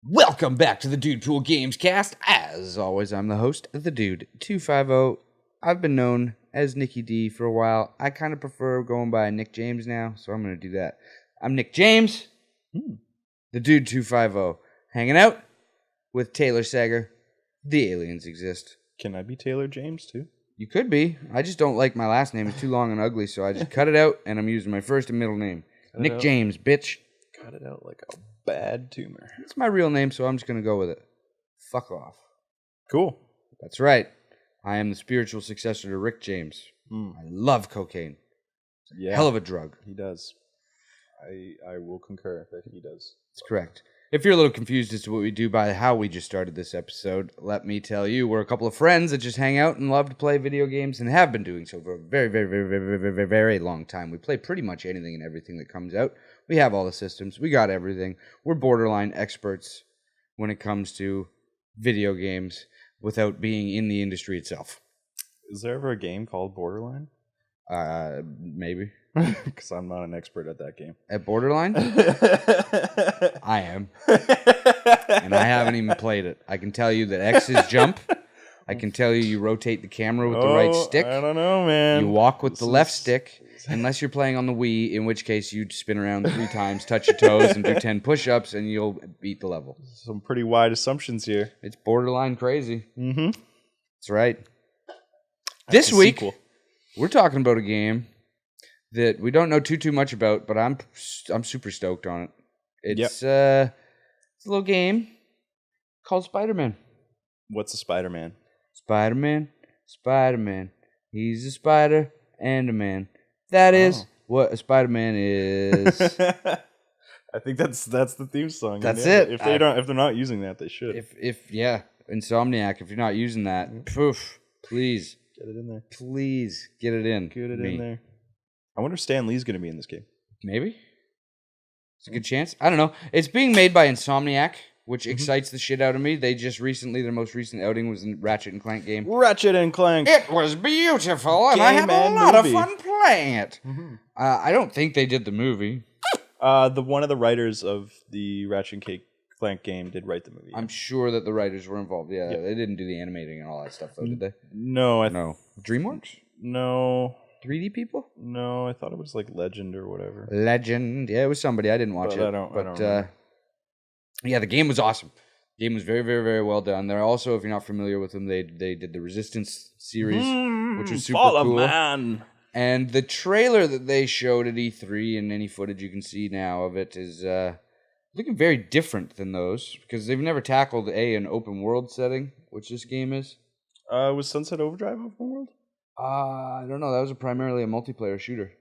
Welcome back to the DUDEPOOL Gamescast. As always, I'm the host, the Dude250. I've been known as Nicky D for a while. I kind of prefer going by Nick James now, so I'm going to do that. I'm Nick James, the Dude250, hanging out with Taylor Sager. The aliens exist. Can I be Taylor James too? You could be. I just don't like my last name. It's too long and ugly, so I just cut it out, and I'm using my first and middle name. Nick James, bitch. Cut it out like a bad tumor. It's my real name, so I'm just going to go with it. Fuck off. Cool. That's right. I am the spiritual successor to Rick James. I love cocaine. Yeah. Hell of a drug. He does. I will concur that he does. That's correct. If you're a little confused as to what we do by how we just started this episode, let me tell you, we're a couple of friends that just hang out and love to play video games and have been doing so for a very, very, very, very, very, very, very long time. We play pretty much anything and everything that comes out. We have all the systems. We got everything. We're borderline experts when it comes to video games without being in the industry itself. Is there ever a game called Borderline? Maybe. Because I'm not an expert at that game. At Borderline? I am. And I haven't even played it. I can tell you that X is jump. I can tell you rotate the camera with the right stick. I don't know, man. You walk with the left stick, unless you're playing on the Wii, in which case you'd spin around 3 times, touch your toes, and do 10 push-ups, and you'll beat the level. Some pretty wide assumptions here. It's borderline crazy. Mm-hmm. That's right. This week, we're talking about a game that we don't know too much about, but I'm super stoked on it. It's a little game called Spiderman. What's a Spider-Man? Spiderman. He's a spider and a man. That is what a Spider-Man is. I think that's the theme song. That's it. If they're not using that, they should. If Insomniac. If you're not using that, poof, please Get it in there. Please get it in. Get it in there. I wonder if Stan Lee's going to be in this game. Maybe. It's a good chance. I don't know. It's being made by Insomniac, which excites the shit out of me. They just recently, their most recent outing was in Ratchet and Clank game. Ratchet and Clank. It was beautiful, and I had a lot of fun playing it. I don't think they did the movie. One of the writers of the Ratchet and Clank game did write the movie. I'm sure that the writers were involved. Yeah, they didn't do the animating and all that stuff, though, did they? No. No. DreamWorks? No. 3D people? No, I thought it was like Legend or whatever. Legend. Yeah, it was somebody. I didn't watch it. I don't remember. Yeah, the game was awesome. The game was very, very, very well done. They're also, if you're not familiar with them, they did the Resistance series, which was super cool. Man. And the trailer that they showed at E3 and any footage you can see now of it is looking very different than those because they've never tackled an open world setting, which this game is. Was Sunset Overdrive open world? I don't know. That was primarily a multiplayer shooter.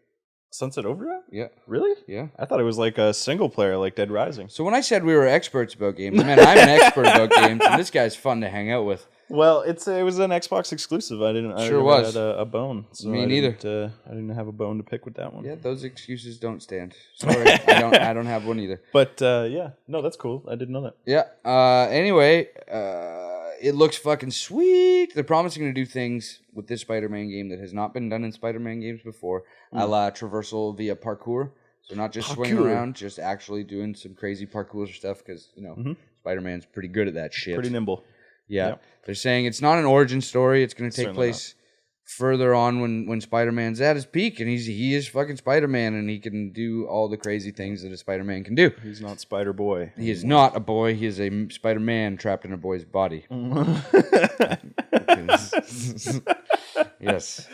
Sunset Overdrive? Yeah. Really? Yeah. I thought it was like a single player, like Dead Rising. So when I said we were experts about games, I meant I'm an expert about games, and this guy's fun to hang out with. Well, it was an Xbox exclusive. I didn't had a bone. So Me neither. I didn't have a bone to pick with that one. Yeah, those excuses don't stand. Sorry, I don't have one either. But yeah, no, that's cool. I didn't know that. Yeah. Anyway, it looks fucking sweet. They're promising to do things with this Spider-Man game that has not been done in Spider-Man games before, a la traversal via parkour. So not just swinging around, just actually doing some crazy parkour stuff because, Spider-Man's pretty good at that shit. Pretty nimble. Yeah. Yep. They're saying it's not an origin story. It's going to take place further on when Spider-Man's at his peak, and he is fucking Spider-Man, and he can do all the crazy things that a Spider-Man can do. He's not Spider-Boy. He is not a boy. He is a Spider-Man trapped in a boy's body. Yes.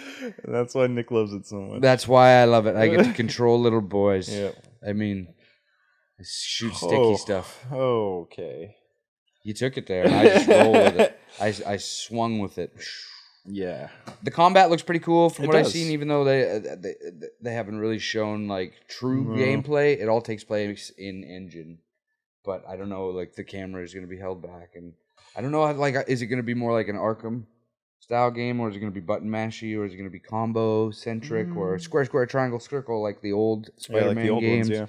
That's why Nick loves it so much. That's why I love it. I get to control little boys. Yeah. I mean, I shoot sticky stuff. Okay. You took it there, and I just roll with it. I swung with it. Yeah. The combat looks pretty cool from what I've does. seen, even though they haven't really shown like true gameplay. It all takes place in engine, but I don't know. Like the camera is going to be held back, and I don't know. Like, is it going to be more like an Arkham style game, or is it going to be button mashy, or is it going to be combo centric, or square, triangle, circle like the old Spider-Man like the old games? ones, yeah.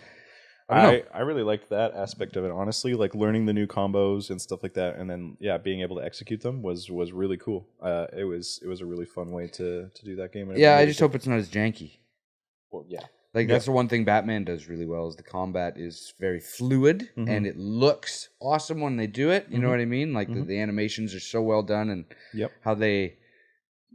I really liked that aspect of it, honestly. Like learning the new combos and stuff like that, and then being able to execute them was really cool. It was a really fun way to do that game. Yeah, I just hope it's not as janky. Well, yeah. Like that's the one thing Batman does really well is the combat is very fluid and it looks awesome when they do it. You know what I mean? Like the animations are so well done and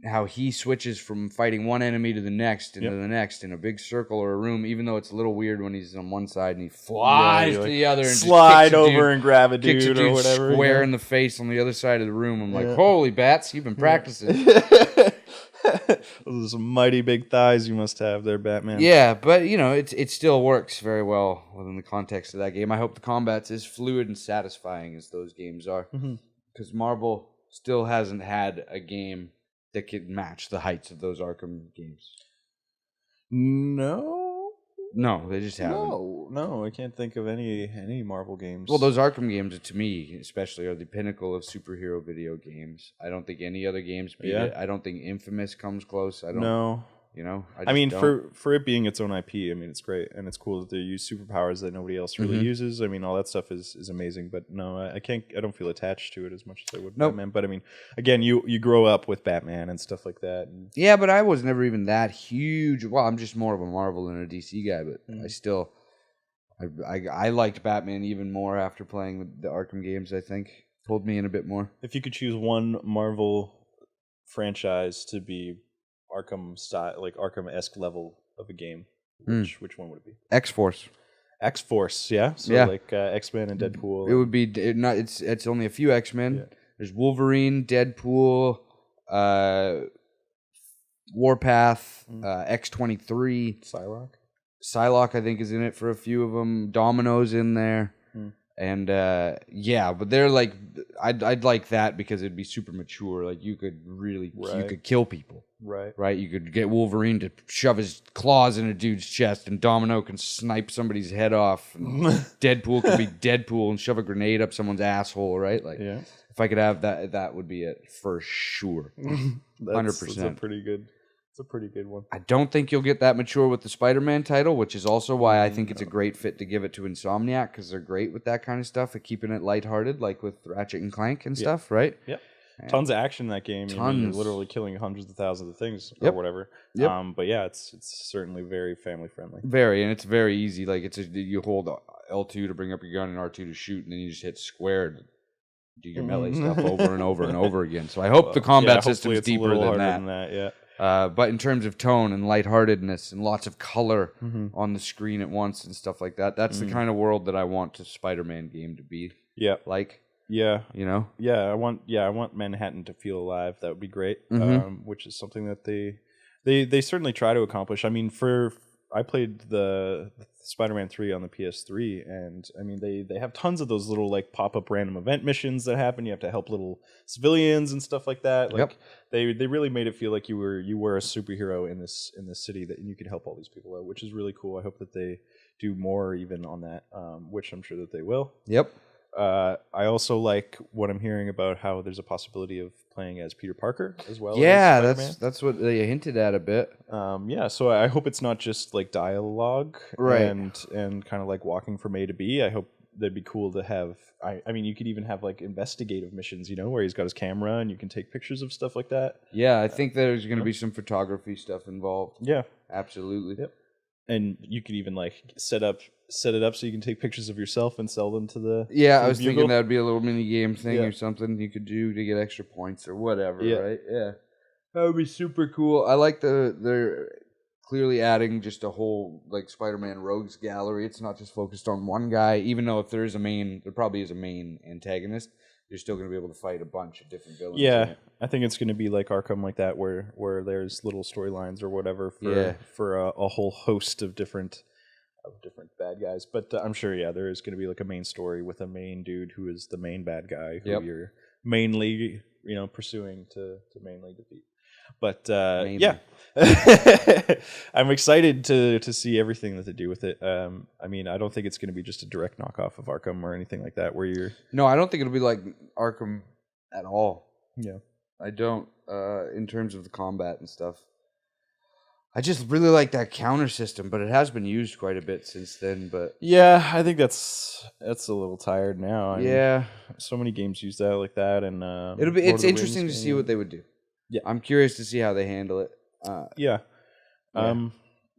how he switches from fighting one enemy to the next and to the next in a big circle or a room, even though it's a little weird when he's on one side and he flies to the other and slide over and grab a dude or whatever. Square in the face on the other side of the room. I'm like, holy bats, you've been practicing. Those are some mighty big thighs you must have there, Batman. Yeah, but you know, it still works very well within the context of that game. I hope the combat's as fluid and satisfying as those games are. Because Marvel still hasn't had a game that could match the heights of those Arkham games. No, they just haven't. No, I can't think of any Marvel games. Well, those Arkham games, to me, especially, are the pinnacle of superhero video games. I don't think any other games beat it. I don't think Infamous comes close. I don't. No. You know, I mean, for it being its own IP, I mean, it's great and it's cool that they use superpowers that nobody else really uses. I mean, all that stuff is amazing. But no, I don't feel attached to it as much as I would Batman. But I mean, again, you grow up with Batman and stuff like that. And yeah, but I was never even that huge. Well, I'm just more of a Marvel than a DC guy. But I still, I liked Batman even more after playing the Arkham games. I think pulled me in a bit more. If you could choose one Marvel franchise to be Arkham style, like Arkham-esque level of a game, which one would it be? X-Force. X-Force, yeah. So like X-Men and Deadpool. It would be it's only a few X-Men. Yeah. There's Wolverine, Deadpool, Warpath, X-23, Psylocke, I think, is in it for a few of them. Domino's in there. And but they're like, I'd like that because it'd be super mature. Like you could really, you could kill people, right? You could get Wolverine to shove his claws in a dude's chest, and Domino can snipe somebody's head off. And Deadpool could be Deadpool and shove a grenade up someone's asshole, right? Like, if I could have that, that would be it for sure, 100%. That's a pretty good. It's a pretty good one. I don't think you'll get that mature with the Spider-Man title, which is also why I think it's a great fit to give it to Insomniac, because they're great with that kind of stuff, at keeping it lighthearted, like with Ratchet and Clank and stuff, right? Yep. Tons of action in that game. Tons. You're literally killing hundreds of thousands of things or whatever. Yep. But yeah, it's certainly very family friendly. Very, and it's very easy. Like you hold L2 to bring up your gun and R2 to shoot, and then you just hit square to do your melee stuff over and over and over again. So I hope the combat system is deeper than that. But in terms of tone and lightheartedness and lots of color on the screen at once and stuff like that, that's the kind of world that I want a Spider-Man game to be. Yeah. Like. Yeah. You know? Yeah, I want Manhattan to feel alive. That would be great. Which is something that they certainly try to accomplish. I mean, I played the Spider-Man 3 on the PS3, and I mean they have tons of those little like pop-up random event missions that happen. You have to help little civilians and stuff like that. Like they really made it feel like you were a superhero in this city that you could help all these people out, which is really cool. I hope that they do more even on that, which I'm sure that they will. Yep. I also like what I'm hearing about how there's a possibility of playing as Peter Parker as well. Yeah, that's what they hinted at a bit. So I hope it's not just like dialogue, and kind of like walking from A to B. I hope that'd be cool to have. I mean, you could even have like investigative missions, where he's got his camera and you can take pictures of stuff like that. Yeah, I think there's going to be some photography stuff involved. Yeah, absolutely. Yep. And you could even like set it up so you can take pictures of yourself and sell them to the I was thinking that would be a little mini game thing or something you could do to get extra points or whatever, right? Yeah, that would be super cool. I like they're clearly adding just a whole like Spider-Man rogues gallery. It's not just focused on one guy, even though if there probably is a main antagonist. You're still going to be able to fight a bunch of different villains. Yeah, I think it's going to be like Arkham, like that, where there's little storylines or whatever for a whole host of different bad guys. But I'm sure, there is going to be like a main story with a main dude who is the main bad guy who you're mainly pursuing to mainly defeat. But I'm excited to see everything that they do with it. I mean, I don't think it's going to be just a direct knockoff of Arkham or anything like that. No, I don't think it'll be like Arkham at all. Yeah, I don't. In terms of the combat and stuff, I just really like that counter system, but it has been used quite a bit since then. But yeah, I think that's a little tired now. I mean, so many games use that like that, and it's interesting to see what they would do. Yeah, I'm curious to see how they handle it.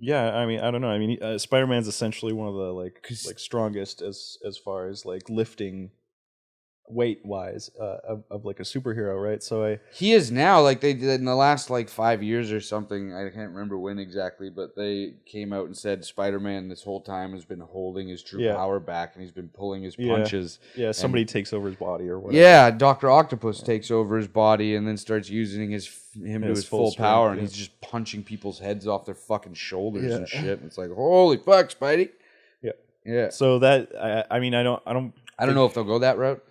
Yeah, I mean, I don't know. I mean, Spider-Man's essentially one of the like strongest as far as like lifting weight wise of like a superhero, right? So he is now, like they did in the last like 5 years or something. I can't remember when exactly, but they came out and said Spider-Man this whole time has been holding his true power back, and he's been pulling his punches. Yeah, somebody takes over his body or whatever. Yeah, Dr. Octopus takes over his body and then starts using him to his full strength, power, and he's just punching people's heads off their fucking shoulders and shit. And it's like, holy fuck, Spidey. Yeah, yeah. So that I mean, I don't know if they'll go that route.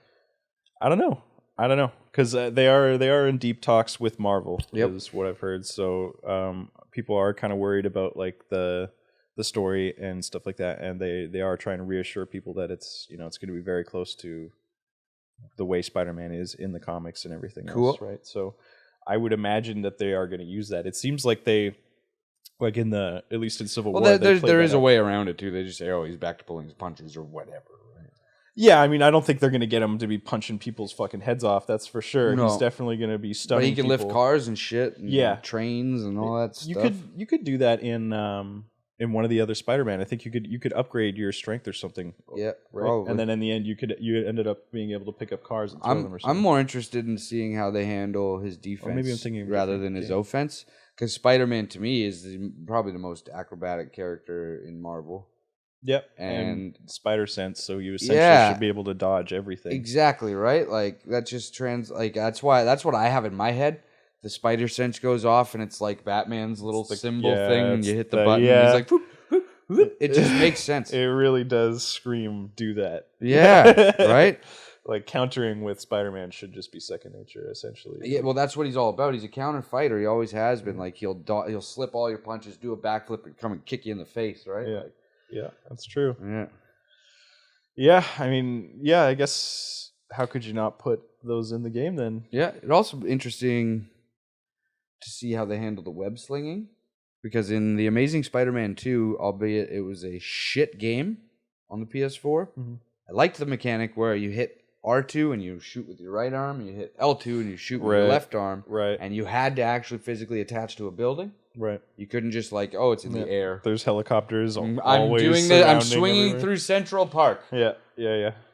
I don't know because they are in deep talks with Marvel. Is what I've heard. So people are kind of worried about like the story and stuff like that, and they are trying to reassure people that it's it's going to be very close to the way Spider-Man is in the comics and everything else, right? So I would imagine that they are going to use that. It seems like they like at least in Civil War. There is a way around it too. They just say, "Oh, he's back to pulling his punches" or whatever. Yeah, I mean, I don't think they're going to get him to be punching people's fucking heads off. That's for sure. No. He's definitely going to be stunning. But he can people. lift cars and shit. And trains and all that stuff. You could do that in one of the other Spider-Man. I think you could upgrade your strength or something. Yeah, right. Probably. And then in the end, you ended up being able to pick up cars and throw them or something. I'm more interested in seeing how they handle his defense rather than his offense. Because Spider-Man to me is probably the most acrobatic character in Marvel. Yep, and spider sense, so you essentially should be able to dodge everything. Exactly, right? Like that just that's what I have in my head. The spider sense goes off, and it's like Batman's little symbol thing, and you hit the button. And he's like, whoop, whoop, whoop. It just makes sense. It really does scream, do that. Yeah, right? Like countering with Spider-Man should just be second nature, essentially. Yeah, well, that's what he's all about. He's a counter fighter. He always has been. Like he'll slip all your punches, do a backflip, and come and kick you in the face, right? Yeah. Like, yeah, that's true. Yeah. Yeah, I mean, yeah, I guess how could you not put those in the game then? Yeah, it's also interesting to see how they handle the web slinging. Because in The Amazing Spider-Man 2, albeit it was a shit game on the PS4, I liked the mechanic where you hit R2 and you shoot with your right arm, you hit L2 and you shoot with your left arm, and you had to actually physically attach to a building. Right. You couldn't just like, oh, it's in the air. There's helicopters always I'm swinging everywhere. Through Central Park. Yeah.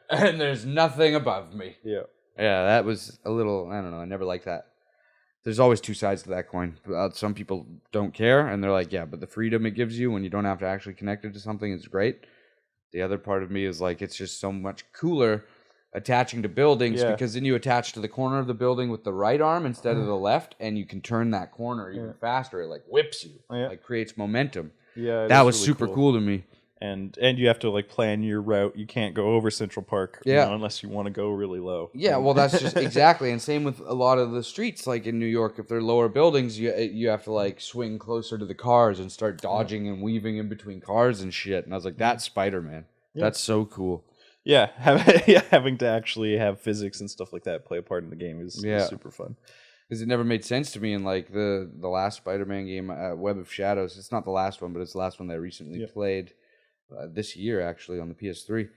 And there's nothing above me. Yeah. Yeah, that was a little, I don't know, I never liked that. There's always two sides to that coin. Some people don't care, and they're like, yeah, but the freedom it gives you when you don't have to actually connect it to something is great. The other part of me is like, it's just so much cooler attaching to buildings because then you attach to the corner of the building with the right arm instead of the left, and you can turn that corner even faster. It like whips you, like creates momentum. Yeah, that was really super cool to me. And you have to like plan your route. You can't go over Central Park, unless you want to go really low. Yeah, well, that's just exactly, and same with a lot of the streets, like in New York. If they're lower buildings, you have to like swing closer to the cars and start dodging and weaving in between cars and shit. And I was like, that's Spider-Man. Yeah. That's so cool. Yeah, having to actually have physics and stuff like that play a part in the game is super fun. Because it never made sense to me in like the last Spider-Man game, Web of Shadows. It's not the last one, but it's the last one that I recently played this year, actually, on the PS3.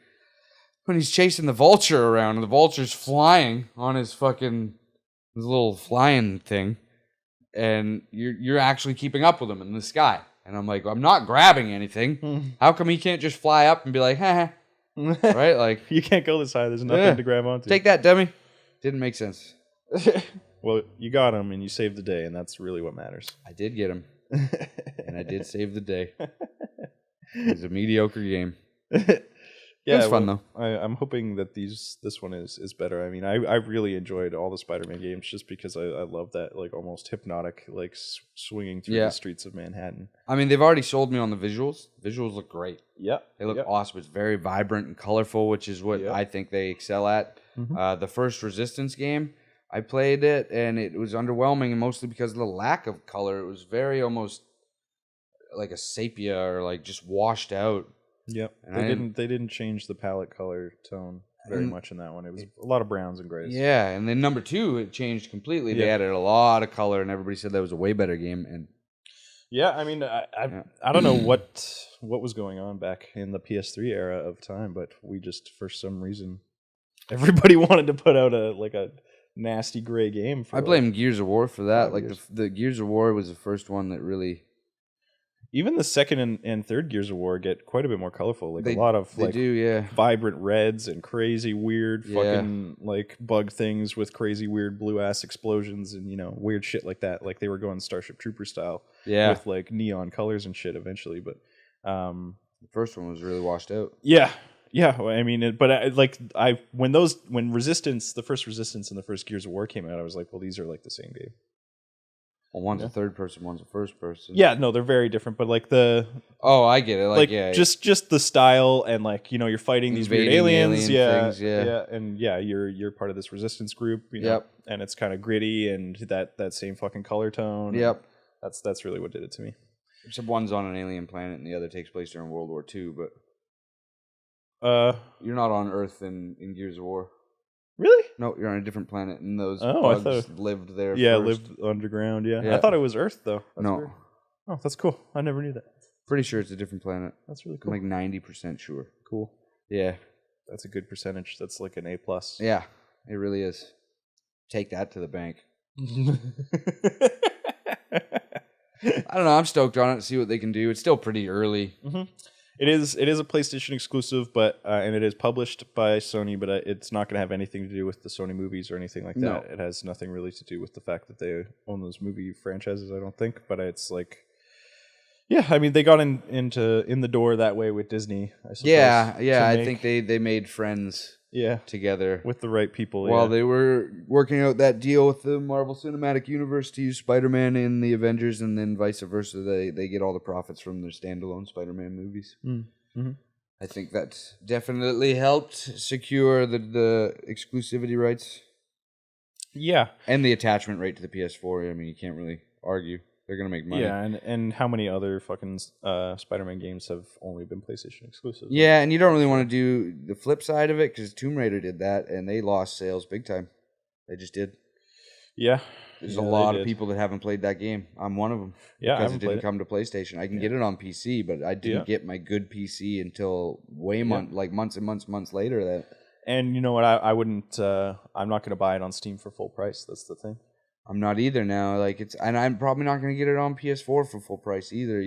When he's chasing the Vulture around, and the Vulture's flying on his little flying thing, and you're actually keeping up with him in the sky. And I'm like, I'm not grabbing anything. How come he can't just fly up and be like, ha? Right? Like, you can't go this high. There's nothing to grab onto. Take that, dummy. Didn't make sense. Well, you got him and you saved the day, and that's really what matters. I did get him. And I did save the day. It was a mediocre game. It was fun, though. I'm hoping that this one is better. I mean, I really enjoyed all the Spider-Man games just because I love that like almost hypnotic like swinging through the streets of Manhattan. I mean, they've already sold me on the visuals. Visuals look great. Yeah, they look awesome. It's very vibrant and colorful, which is what I think they excel at. The first Resistance game, I played it, and it was underwhelming, and mostly because of the lack of color. It was very almost like a sepia or like just washed out. Yep, they didn't change the palette color tone very much in that one. It was a lot of browns and grays. Yeah, and then number 2, it changed completely. They added a lot of color, and everybody said that was a way better game. And yeah, I mean, I don't know what was going on back in the PS3 era of time, but we just for some reason everybody wanted to put out a nasty gray game. I blame Gears of War for that. Like the Gears of War was the first one that really Even the second and third Gears of War get quite a bit more colorful. Like a lot of they like do, yeah. vibrant reds and crazy weird Yeah. fucking like bug things with crazy weird blue ass explosions and weird shit like that. Like they were going Starship Trooper style, Yeah. with like neon colors and shit eventually. But the first one was really washed out. yeah. Well, I mean, when Resistance, the first Resistance and the first Gears of War came out, I was like, well, these are like the same game. Well, one's a third person, one's a first person. Yeah, no, they're very different, but like I get it. Like just the style and like you're fighting these weird aliens, things, and you're part of this resistance group, Yep. and it's kind of gritty and that same fucking color tone. Yep. That's really what did it to me. Except one's on an alien planet and the other takes place during World War II, but you're not on Earth in Gears of War. Really? No, you're on a different planet, and those bugs lived there. Yeah, first. lived underground. Yeah, I thought it was Earth though. That's no. weird. Oh, that's cool. I never knew that. Pretty sure it's a different planet. That's really cool. I'm like 90% sure. Cool. Yeah. That's a good percentage. That's like an A+. Yeah, it really is. Take that to the bank. I don't know. I'm stoked on it to see what they can do. It's still pretty early. Mm-hmm. It is a PlayStation exclusive, but and it is published by Sony, but it's not going to have anything to do with the Sony movies or anything like that. No. It has nothing really to do with the fact that they own those movie franchises, I don't think. But it's like, yeah, I mean, they got in the door that way with Disney, I suppose. Yeah. I think they made friends. Yeah, together with the right people while they were working out that deal with the Marvel Cinematic Universe to use Spider-Man in the Avengers, and then vice versa. They get all the profits from their standalone Spider-Man movies. Mm-hmm. I think that's definitely helped secure the exclusivity rights. Yeah, and the attachment rate to the PS4. I mean, you can't really argue. They're gonna make money. Yeah, and how many other fucking Spider-Man games have only been PlayStation exclusive? Yeah, and you don't really want to do the flip side of it because Tomb Raider did that, and they lost sales big time. They just did. Yeah, there's a lot of people that haven't played that game. I'm one of them. Yeah, because it didn't come to PlayStation. I can get it on PC, but I didn't get my good PC until months and months later. That. And you know what? I wouldn't. I'm not going to buy it on Steam for full price. That's the thing. I'm not either now. And I'm probably not going to get it on PS4 for full price either.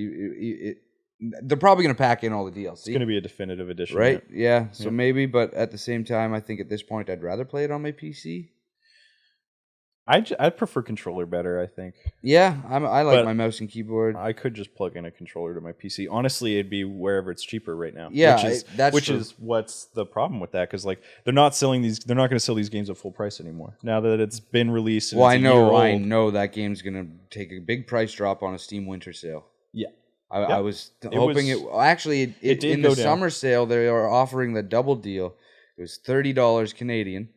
They're probably going to pack in all the DLC. It's going to be a definitive edition, right? Yeah. So maybe, but at the same time, I think at this point, I'd rather play it on my PC. I prefer controller better, I think. Yeah, I like my mouse and keyboard. I could just plug in a controller to my PC. Honestly, it'd be wherever it's cheaper right now. Yeah, which is what's the problem with that? Because like they're not going to sell these games at full price anymore now that it's been released. And I know that game's going to take a big price drop on a Steam winter sale. Yeah, I was hoping it. Actually, it did in the summer sale. They are offering the double deal. It was $30 Canadian.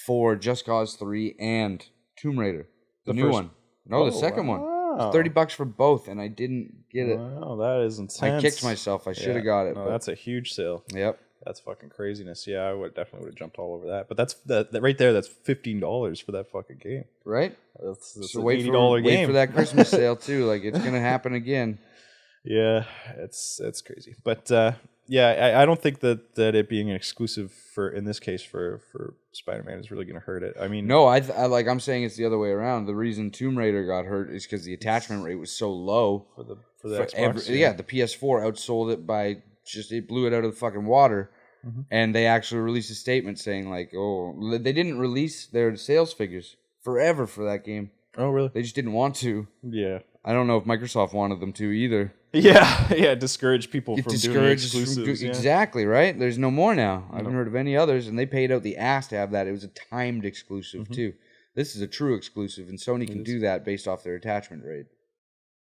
For Just Cause 3 and Tomb Raider. The new one. No, the second one. It's $30 for both, and I didn't get it. Wow, that is intense. I kicked myself. I should have got it. No, that's a huge sale. Yep. That's fucking craziness. Yeah, I definitely would have jumped all over that. But that's that right there. That's $15 for that fucking game. Right? That's so an $80 game. Wait for that Christmas sale, too. Like, it's going to happen again. Yeah, it's crazy. But, yeah, I don't think that it being an exclusive in this case for Spider-Man is really going to hurt it. I mean, no, I'm saying it's the other way around. The reason Tomb Raider got hurt is because the attachment rate was so low for the Xbox. The PS4 outsold it by it blew it out of the fucking water, and they actually released a statement saying like, oh, they didn't release their sales figures forever for that game. Oh, really? They just didn't want to. Yeah. I don't know if Microsoft wanted them to either. Yeah, discourage people from doing exclusives. Exactly, right? There's no more now. I haven't heard of any others, and they paid out the ass to have that. It was a timed exclusive, too. This is a true exclusive, and Sony can do that based off their attachment rate.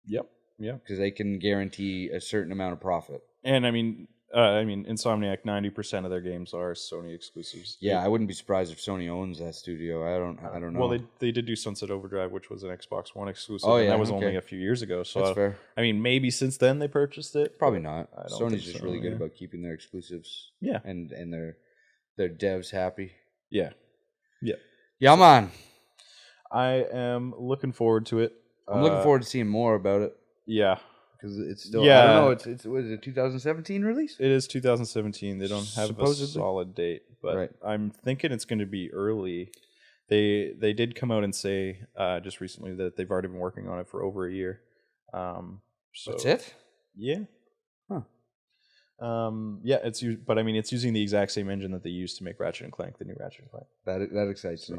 Yep. Yeah. Because they can guarantee a certain amount of profit. And I mean, Insomniac, 90% of their games are Sony exclusives. Yeah, I wouldn't be surprised if Sony owns that studio. I don't know. Well, they did do Sunset Overdrive, which was an Xbox One exclusive. Oh, yeah, and that was only a few years ago. So that's fair. I mean, maybe since then they purchased it. Probably not. Sony's just really good about keeping their exclusives. Yeah. And their devs happy. Yeah. Yeah. Yeah, man. I am looking forward to it. I'm looking forward to seeing more about it. Yeah. Because it's still, I don't know, it's what is it, 2017 release? It is 2017. They don't have a solid date, but I'm thinking it's going to be early. They did come out and say just recently that they've already been working on it for over a year. So, That's it? Yeah. Huh. Yeah, but I mean, it's using the exact same engine that they used to make Ratchet and Clank, the new Ratchet and Clank. That excites me.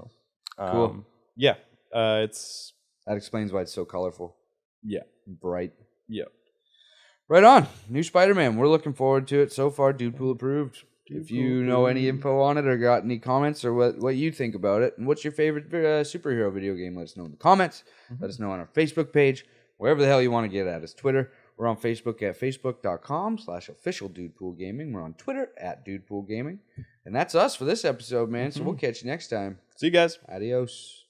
Cool. Yeah. It's That explains why it's so colorful. Yeah. Bright. Yeah. Right on. New Spider-Man. We're looking forward to it. So far, DUDEPOOL approved. If you know any info on it or got any comments or what you think about it, and what's your favorite superhero video game, let us know in the comments. Let us know on our Facebook page, wherever the hell you want to get at us. Twitter. We're on Facebook at facebook.com/officialdudepoolgaming. We're on Twitter at dudepoolgaming. And that's us for this episode, man. So we'll catch you next time. See you guys. Adios.